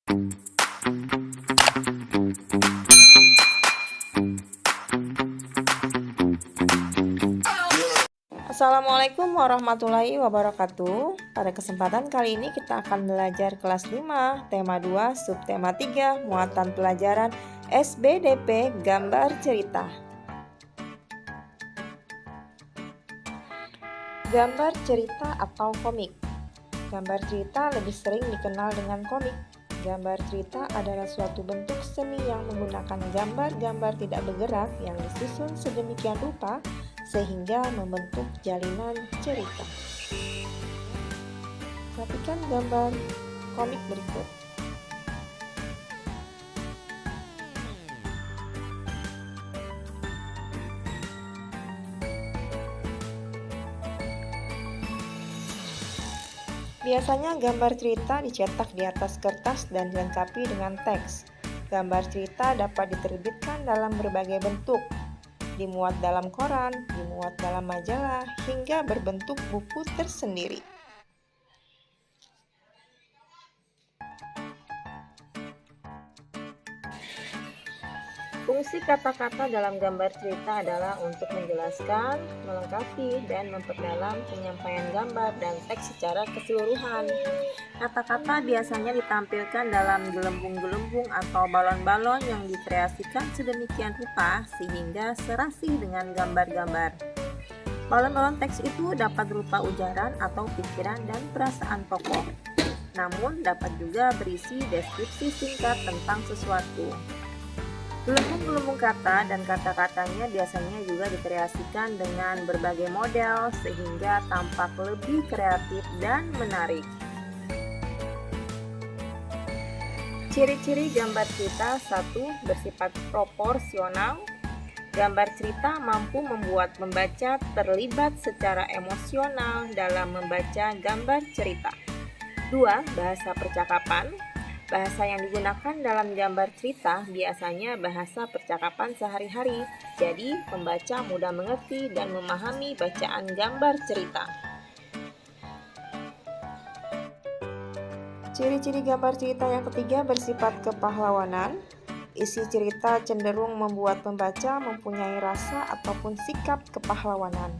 Assalamualaikum warahmatullahi wabarakatuh. Pada kesempatan kali ini kita akan belajar kelas 5, tema 2, subtema 3, muatan pelajaran SBDP gambar cerita. Gambar cerita atau komik. Gambar cerita lebih sering dikenal dengan komik. Gambar cerita adalah suatu bentuk seni yang menggunakan gambar-gambar tidak bergerak yang disusun sedemikian rupa sehingga membentuk jalinan cerita. Perhatikan gambar komik berikut. Biasanya gambar cerita dicetak di atas kertas dan dilengkapi dengan teks. Gambar cerita dapat diterbitkan dalam berbagai bentuk, dimuat dalam koran, dimuat dalam majalah, hingga berbentuk buku tersendiri. Fungsi kata-kata dalam gambar cerita adalah untuk menjelaskan, melengkapi, dan memperdalam penyampaian gambar dan teks secara keseluruhan. Kata-kata biasanya ditampilkan dalam gelembung-gelembung atau balon-balon yang dikreasikan sedemikian rupa sehingga serasi dengan gambar-gambar. Balon-balon teks itu dapat berupa ujaran atau pikiran dan perasaan tokoh, namun dapat juga berisi deskripsi singkat tentang sesuatu. Gelembung-gelembung kata dan kata-katanya biasanya juga dikreasikan dengan berbagai model sehingga tampak lebih kreatif dan menarik. Ciri-ciri gambar cerita: 1. Bersifat proporsional. Gambar cerita mampu membuat pembaca terlibat secara emosional dalam membaca gambar cerita. 2. Bahasa percakapan. Bahasa yang digunakan dalam gambar cerita biasanya bahasa percakapan sehari-hari, jadi pembaca mudah mengerti dan memahami bacaan gambar cerita. Ciri-ciri gambar cerita yang ketiga bersifat kepahlawanan. Isi cerita cenderung membuat pembaca mempunyai rasa ataupun sikap kepahlawanan.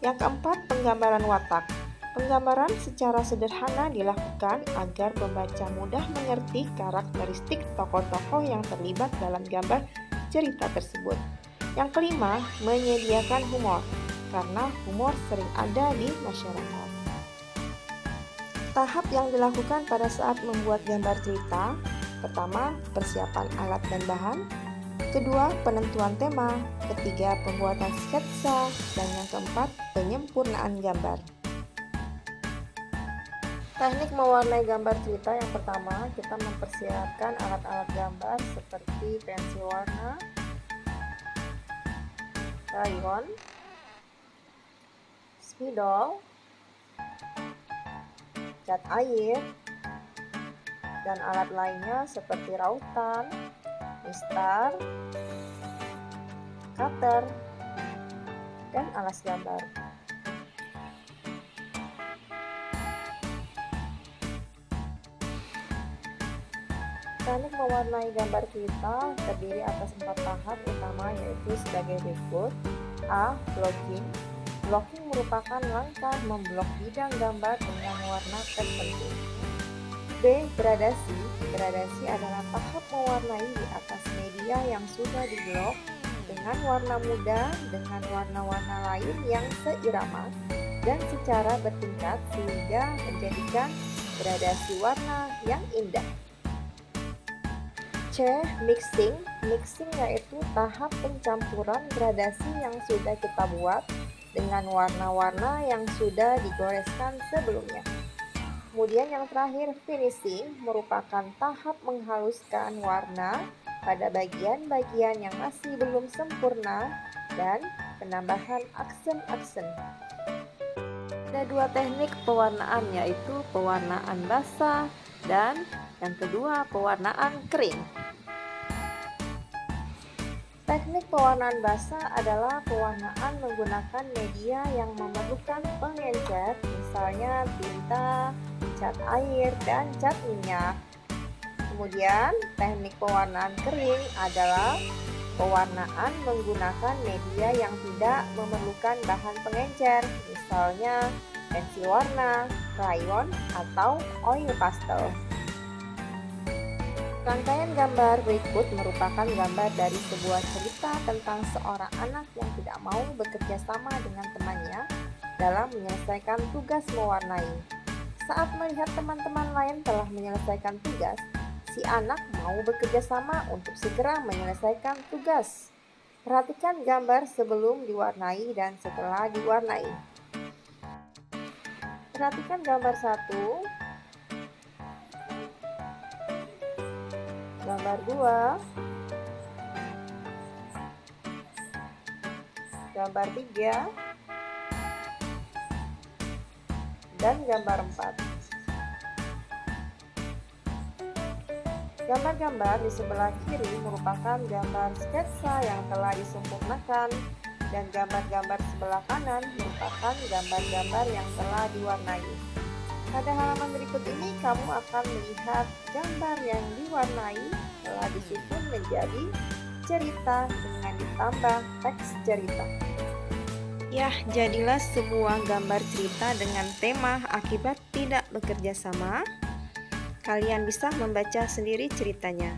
Yang keempat, penggambaran watak. Penggambaran secara sederhana dilakukan agar pembaca mudah mengerti karakteristik tokoh-tokoh yang terlibat dalam gambar cerita tersebut. Yang kelima, menyediakan humor, karena humor sering ada di masyarakat. Tahap yang dilakukan pada saat membuat gambar cerita: pertama, persiapan alat dan bahan. Kedua, penentuan tema. Ketiga, pembuatan sketsa. Dan yang keempat, penyempurnaan gambar. Teknik mewarnai gambar cerita: yang pertama, kita mempersiapkan alat-alat gambar seperti pensil warna, krayon, spidol, cat air, dan alat lainnya seperti rautan, mistar, cutter, dan alas gambar. Teknik mewarnai gambar cerita terdiri atas 4 tahap utama, yaitu sebagai berikut. A. Blocking. Blocking merupakan langkah memblok bidang gambar dengan warna tertentu. B. Gradasi. Gradasi adalah tahap mewarnai di atas media yang sudah diblok dengan warna muda dengan warna-warna lain yang seirama dan secara bertingkat sehingga menjadikan gradasi warna yang indah. C. Mixing. Mixing yaitu tahap pencampuran gradasi yang sudah kita buat dengan warna-warna yang sudah digoreskan sebelumnya. Kemudian yang terakhir, finishing, merupakan tahap menghaluskan warna pada bagian-bagian yang masih belum sempurna dan penambahan aksen-aksen. Ada 2 teknik pewarnaan, yaitu pewarnaan basah dan yang kedua pewarnaan kering. Teknik pewarnaan basah adalah pewarnaan menggunakan media yang memerlukan pengencer, misalnya tinta, cat air, dan cat minyak. Kemudian, teknik pewarnaan kering adalah pewarnaan menggunakan media yang tidak memerlukan bahan pengencer, misalnya pensil warna, krayon, atau oil pastel. Rangkaian gambar berikut merupakan gambar dari sebuah cerita tentang seorang anak yang tidak mau bekerja sama dengan temannya dalam menyelesaikan tugas mewarnai. Saat melihat teman-teman lain telah menyelesaikan tugas, si anak mau bekerja sama untuk segera menyelesaikan tugas. Perhatikan gambar sebelum diwarnai dan setelah diwarnai. Perhatikan gambar 1, gambar 2, gambar 3, dan gambar 4. Gambar-gambar di sebelah kiri merupakan gambar sketsa yang telah disempurnakan, dan gambar-gambar sebelah kanan merupakan gambar-gambar yang telah diwarnai. Pada halaman berikut ini kamu akan melihat gambar yang diwarnai telah disusun menjadi cerita dengan ditambah teks cerita. Ya, jadilah sebuah gambar cerita dengan tema akibat tidak bekerja sama. Kalian bisa membaca sendiri ceritanya.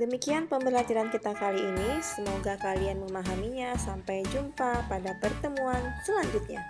Demikian pembelajaran kita kali ini. Semoga kalian memahaminya. Sampai jumpa pada pertemuan selanjutnya.